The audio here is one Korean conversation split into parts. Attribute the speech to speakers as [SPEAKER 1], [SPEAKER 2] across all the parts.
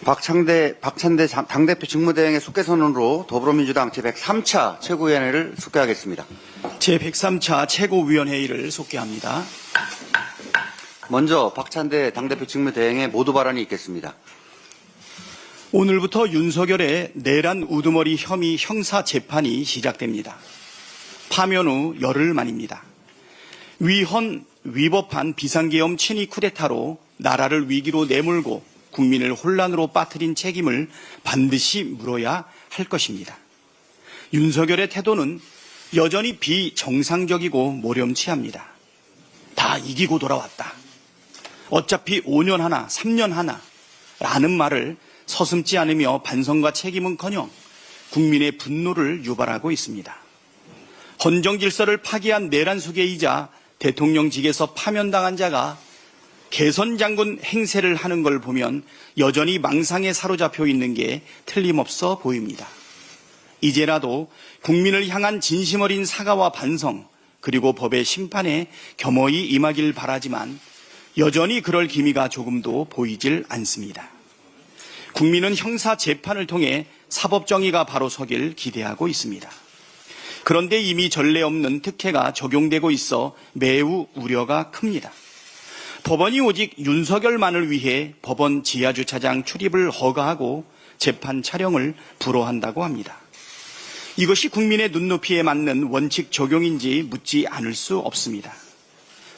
[SPEAKER 1] 박찬대 당대표 직무대행의 숙계 선언으로 더불어민주당 제103차 최고위원회를 숙계하겠습니다.
[SPEAKER 2] 제103차 최고위원회의를 속개합니다.
[SPEAKER 1] 먼저 박찬대 당대표 직무대행의 모두 발언이 있겠습니다.
[SPEAKER 2] 오늘부터 윤석열의 내란 우두머리 혐의 형사 재판이 시작됩니다. 파면 후 열흘 만입니다. 위법한 비상계엄 친위 쿠데타로 나라를 위기로 내몰고 국민을 혼란으로 빠뜨린 책임을 반드시 물어야 할 것입니다. 윤석열의 태도는 여전히 비정상적이고 모렴치합니다. 다 이기고 돌아왔다. 어차피 5년 하나, 3년 하나 라는 말을 서슴지 않으며 반성과 책임은커녕 국민의 분노를 유발하고 있습니다. 헌정질서를 파기한 내란 수괴이자 대통령직에서 파면당한 자가 개선장군 행세를 하는 걸 보면 여전히 망상에 사로잡혀 있는 게 틀림없어 보입니다. 이제라도 국민을 향한 진심 어린 사과와 반성 그리고 법의 심판에 겸허히 임하길 바라지만 여전히 그럴 기미가 조금도 보이질 않습니다. 국민은 형사 재판을 통해 사법정의가 바로 서길 기대하고 있습니다. 그런데 이미 전례 없는 특혜가 적용되고 있어 매우 우려가 큽니다. 법원이 오직 윤석열만을 위해 법원 지하주차장 출입을 허가하고 재판 촬영을 불허한다고 합니다. 이것이 국민의 눈높이에 맞는 원칙 적용인지 묻지 않을 수 없습니다.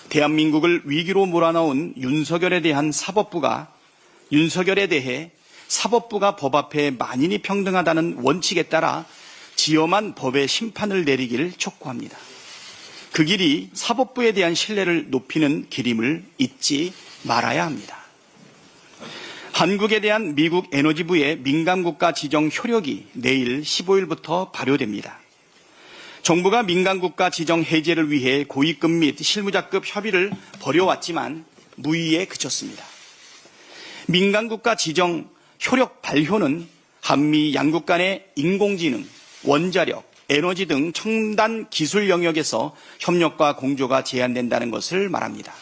[SPEAKER 2] 대한민국을 위기로 몰아넣은 윤석열에 대해 사법부가 법 앞에 만인이 평등하다는 원칙에 따라 지엄한 법의 심판을 내리기를 촉구합니다. 그 길이 사법부에 대한 신뢰를 높이는 길임을 잊지 말아야 합니다. 한국에 대한 미국 에너지부의 민간국가 지정 효력이 내일 15일부터 발효됩니다. 정부가 민간국가 지정 해제를 위해 고위급 및 실무자급 협의를 벌여왔지만 무의에 그쳤습니다. 민간국가 지정 효력 발효는 한미 양국 간의 인공지능, 원자력, 에너지 등 첨단 기술 영역에서 협력과 공조가 제한된다는 것을 말합니다.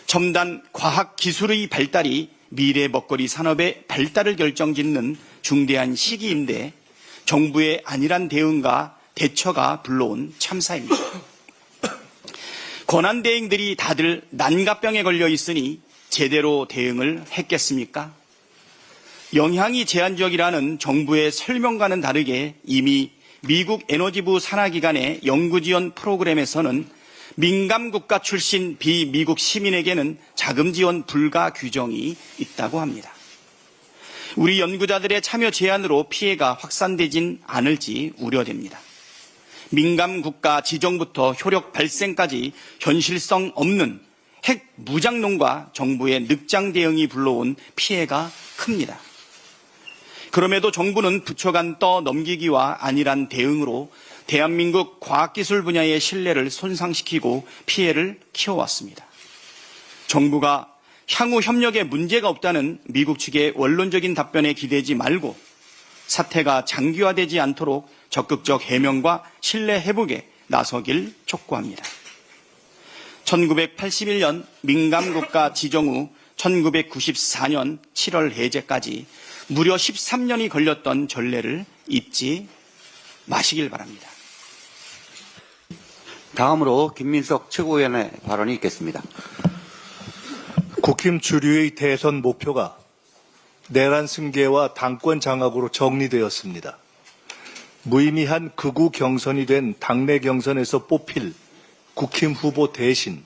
[SPEAKER 2] 첨단 과학 기술의 발달이 미래 먹거리 산업의 발달을 결정짓는 중대한 시기인데 정부의 안일한 대응과 대처가 불러온 참사입니다. 권한대행들이 다들 난가병에 걸려 있으니 제대로 대응을 했겠습니까? 영향이 제한적이라는 정부의 설명과는 다르게 이미 미국 에너지부 산하기관의 연구지원 프로그램에서는 민감국가 출신 비미국 시민에게는 자금 지원 불가 규정이 있다고 합니다. 우리 연구자들의 참여 제한으로 피해가 확산되진 않을지 우려됩니다. 민감국가 지정부터 효력 발생까지 현실성 없는 핵 무장론과 정부의 늑장 대응이 불러온 피해가 큽니다. 그럼에도 정부는 부처 간 떠넘기기와 안일한 대응으로 대한민국 과학기술 분야의 신뢰를 손상시키고 피해를 키워왔습니다. 정부가 향후 협력에 문제가 없다는 미국 측의 원론적인 답변에 기대지 말고 사태가 장기화되지 않도록 적극적 해명과 신뢰 회복에 나서길 촉구합니다. 1981년 민감국가 지정 후 1994년 7월 해제까지 무려 13년이 걸렸던 전례를 잊지 마시길 바랍니다.
[SPEAKER 1] 다음으로 김민석 최고위원의 발언이 있겠습니다.
[SPEAKER 3] 국힘 주류의 대선 목표가 내란 승계와 당권 장악으로 정리되었습니다. 무의미한 극우 경선이 된 당내 경선에서 뽑힐 국힘 후보 대신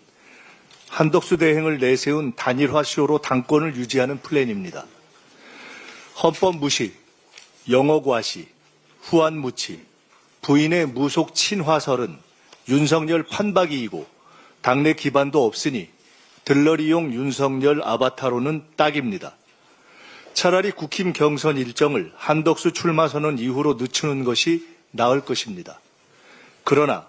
[SPEAKER 3] 한덕수 대행을 내세운 단일화 쇼로 당권을 유지하는 플랜입니다. 헌법 무시, 영어 과시, 후한 무치, 부인의 무속 친화설은 윤석열 판박이이고 당내 기반도 없으니 들러리용 윤석열 아바타로는 딱입니다. 차라리 국힘 경선 일정을 한덕수 출마 선언 이후로 늦추는 것이 나을 것입니다. 그러나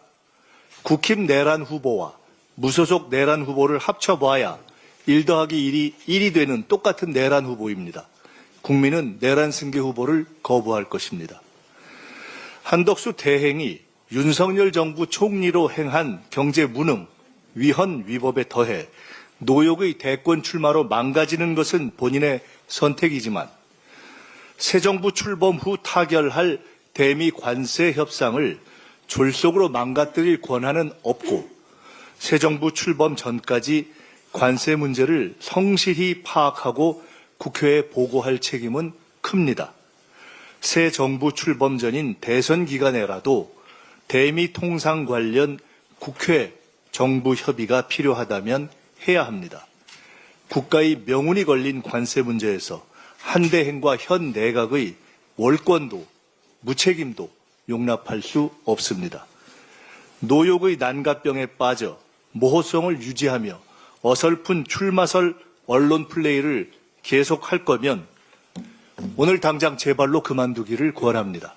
[SPEAKER 3] 국힘 내란 후보와 무소속 내란 후보를 합쳐봐야 1 더하기 1이 되는 똑같은 내란 후보입니다. 국민은 내란 승계 후보를 거부할 것입니다. 한덕수 대행이 윤석열 정부 총리로 행한 경제 무능, 위헌 위법에 더해 노역의 대권 출마로 망가지는 것은 본인의 선택이지만 새 정부 출범 후 타결할 대미 관세 협상을 졸속으로 망가뜨릴 권한은 없고 새 정부 출범 전까지 관세 문제를 성실히 파악하고 국회에 보고할 책임은 큽니다. 새 정부 출범 전인 대선 기간에라도 대미 통상 관련 국회 정부 협의가 필요하다면 해야 합니다. 국가의 명운이 걸린 관세 문제에서 한대행과 현 내각의 월권도 무책임도 용납할 수 없습니다. 노욕의 난가병에 빠져 모호성을 유지하며 어설픈 출마설 언론 플레이를 계속할 거면 오늘 당장 제발로 그만두기를 권합니다.